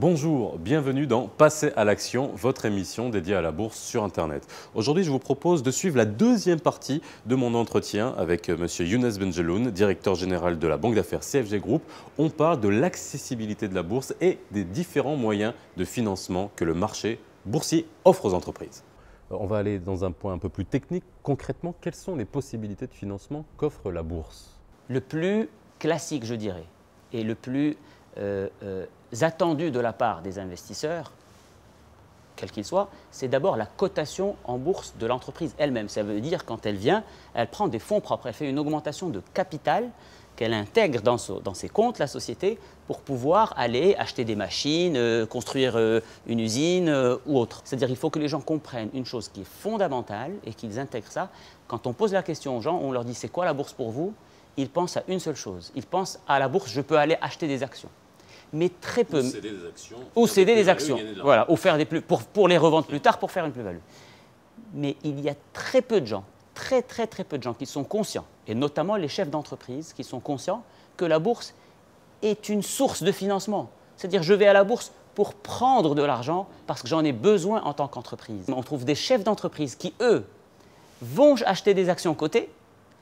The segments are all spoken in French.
Bonjour, bienvenue dans Passer à l'action, votre émission dédiée à la bourse sur Internet. Aujourd'hui, je vous propose de suivre la deuxième partie de mon entretien avec M. Younes Benjeloun, directeur général de la banque d'affaires CFG Group. On parle de l'accessibilité de la bourse et des différents moyens de financement que le marché boursier offre aux entreprises. On va aller dans un point un peu plus technique. Concrètement, quelles sont les possibilités de financement qu'offre la bourse? Le plus classique, je dirais, et le plus attendu de la part des investisseurs, quel qu'il soit, c'est d'abord la cotation en bourse de l'entreprise elle-même. Ça veut dire quand elle vient, elle prend des fonds propres, elle fait une augmentation de capital qu'elle intègre dans ses comptes, la société, pour pouvoir aller acheter des machines, construire une usine ou autre. C'est-à-dire qu'il faut que les gens comprennent une chose qui est fondamentale et qu'ils intègrent ça. Quand on pose la question aux gens, on leur dit « c'est quoi la bourse pour vous ?» Ils pensent à une seule chose. Ils pensent à la bourse, je peux aller acheter des actions. Mais très peu. Ou céder des actions. Ou céder des actions. Voilà, ou faire des pour les revendre plus tard pour faire une plus-value. Mais il y a très peu de gens, très peu de gens qui sont conscients, et notamment les chefs d'entreprise qui sont conscients que la bourse est une source de financement. C'est-à-dire je vais à la bourse pour prendre de l'argent parce que j'en ai besoin en tant qu'entreprise. On trouve des chefs d'entreprise qui, eux, vont acheter des actions cotées,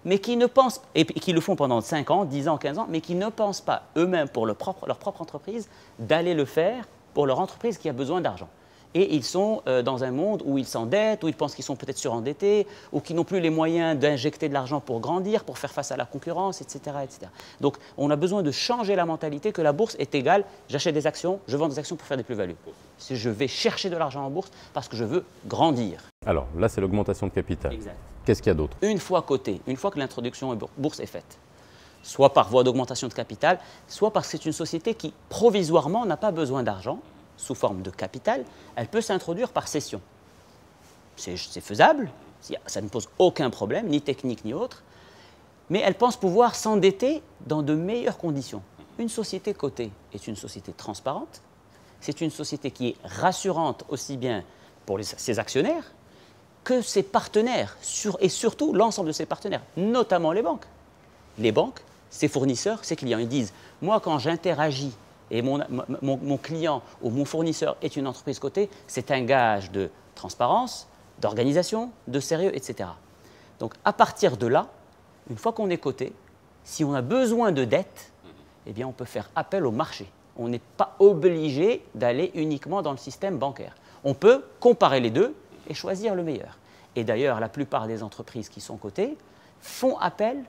mais qui ne pensent, et qui le font pendant 5 ans, 10 ans, 15 ans, mais qui ne pensent pas eux-mêmes pour leur propre entreprise d'aller le faire pour leur entreprise qui a besoin d'argent. Et ils sont dans un monde où ils s'endettent, où ils pensent qu'ils sont peut-être surendettés, ou qui n'ont plus les moyens d'injecter de l'argent pour grandir, pour faire face à la concurrence, etc., etc. Donc on a besoin de changer la mentalité que la bourse est égale, j'achète des actions, je vends des actions pour faire des plus-values. Si je vais chercher de l'argent en bourse parce que je veux grandir. Alors là, c'est l'augmentation de capital. Exact. Qu'est-ce qu'il y a d'autre? Une fois cotée, une fois que l'introduction en bourse est faite, soit par voie d'augmentation de capital, soit parce que c'est une société qui, provisoirement, n'a pas besoin d'argent, sous forme de capital, elle peut s'introduire par cession. C'est faisable, ça ne pose aucun problème, ni technique ni autre, mais elle pense pouvoir s'endetter dans de meilleures conditions. Une société cotée est une société transparente, c'est une société qui est rassurante aussi bien pour ses actionnaires que ses partenaires, et surtout l'ensemble de ses partenaires, notamment les banques. Les banques, ses fournisseurs, ses clients, ils disent « moi, quand j'interagis et mon client ou mon fournisseur est une entreprise cotée, c'est un gage de transparence, d'organisation, de sérieux, etc. » Donc, à partir de là, une fois qu'on est coté, si on a besoin de dette, eh bien, on peut faire appel au marché. On n'est pas obligé d'aller uniquement dans le système bancaire. On peut comparer les deux et choisir le meilleur. Et d'ailleurs, la plupart des entreprises qui sont cotées font appel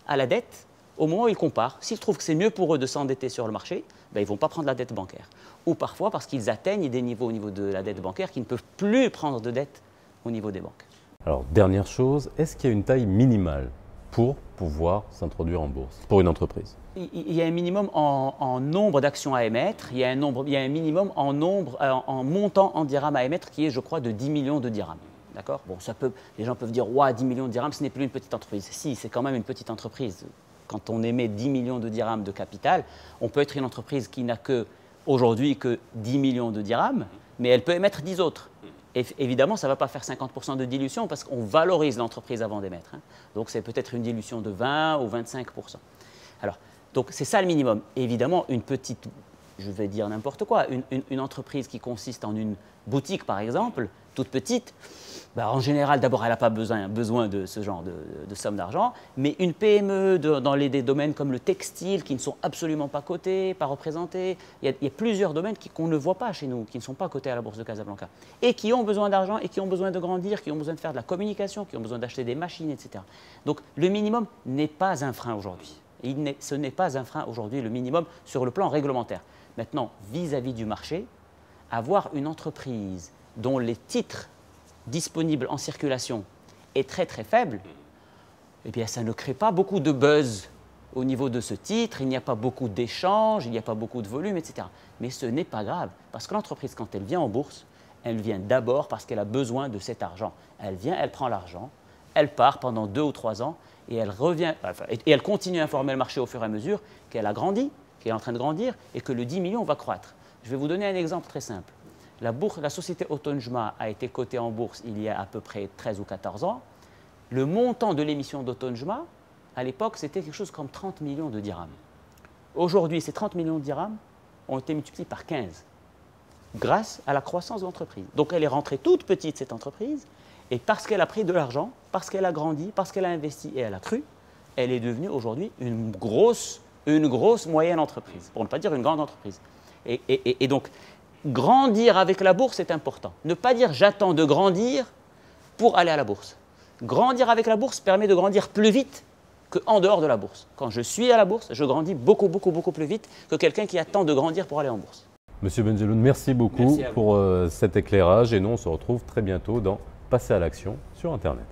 à la dette au moment où ils comparent. S'ils trouvent que c'est mieux pour eux de s'endetter sur le marché, ben, ils ne vont pas prendre la dette bancaire. Ou parfois parce qu'ils atteignent des niveaux au niveau de la dette bancaire qu'ils ne peuvent plus prendre de dette au niveau des banques. Alors, dernière chose, est-ce qu'il y a une taille minimale pour pouvoir s'introduire en bourse pour une entreprise? Il y a un minimum en nombre d'actions à émettre, il y a un minimum en montant en dirhams à émettre qui est, je crois, de 10 millions de dirhams. D'accord? Bon, les gens peuvent dire « Ouah, 10 millions de dirhams, ce n'est plus une petite entreprise ». Si, c'est quand même une petite entreprise. Quand on émet 10 millions de dirhams de capital, on peut être une entreprise qui n'a aujourd'hui que 10 millions de dirhams, mais elle peut émettre 10 autres. Et évidemment, ça ne va pas faire 50% de dilution parce qu'on valorise l'entreprise avant d'émettre. Hein. Donc, c'est peut-être une dilution de 20 ou 25%. Alors, donc, c'est ça le minimum. Et évidemment, une petite, je vais dire n'importe quoi, une entreprise qui consiste en une boutique, par exemple, toute petite, ben, en général, d'abord, elle n'a pas besoin de ce genre de somme d'argent, mais une PME dans des domaines comme le textile, qui ne sont absolument pas cotés, pas représentés, il y a plusieurs domaines qu'on ne voit pas chez nous, qui ne sont pas cotés à la Bourse de Casablanca, et qui ont besoin d'argent, et qui ont besoin de grandir, qui ont besoin de faire de la communication, qui ont besoin d'acheter des machines, etc. Donc, le minimum n'est pas un frein aujourd'hui. Ce n'est pas un frein aujourd'hui, le minimum, sur le plan réglementaire. Maintenant, vis-à-vis du marché, avoir une entreprise dont les titres disponibles en circulation est très faible, eh bien ça ne crée pas beaucoup de buzz au niveau de ce titre, il n'y a pas beaucoup d'échanges, il n'y a pas beaucoup de volume, etc. Mais ce n'est pas grave, parce que l'entreprise, quand elle vient en bourse, elle vient d'abord parce qu'elle a besoin de cet argent. Elle vient, elle prend l'argent, elle part pendant 2 ou 3 ans, et elle revient, et elle continue à informer le marché au fur et à mesure qu'elle a grandi, qu'elle est en train de grandir, et que le 10 millions va croître. Je vais vous donner un exemple très simple. La société Autonjma a été cotée en bourse il y a à peu près 13 ou 14 ans. Le montant de l'émission d'Autonjma, à l'époque, c'était quelque chose comme 30 millions de dirhams. Aujourd'hui, ces 30 millions de dirhams ont été multipliés par 15. grâce à la croissance de l'entreprise. Donc elle est rentrée toute petite, cette entreprise, et parce qu'elle a pris de l'argent, parce qu'elle a grandi, parce qu'elle a investi et elle a cru, elle est devenue aujourd'hui une grosse moyenne entreprise, pour ne pas dire une grande entreprise. Et donc, grandir avec la bourse est important. Ne pas dire j'attends de grandir pour aller à la bourse. Grandir avec la bourse permet de grandir plus vite qu'en dehors de la bourse. Quand je suis à la bourse, je grandis beaucoup plus vite que quelqu'un qui attend de grandir pour aller en bourse. Monsieur Benjeloun, merci beaucoup pour cet éclairage et nous on se retrouve très bientôt dans Passer à l'action sur Internet.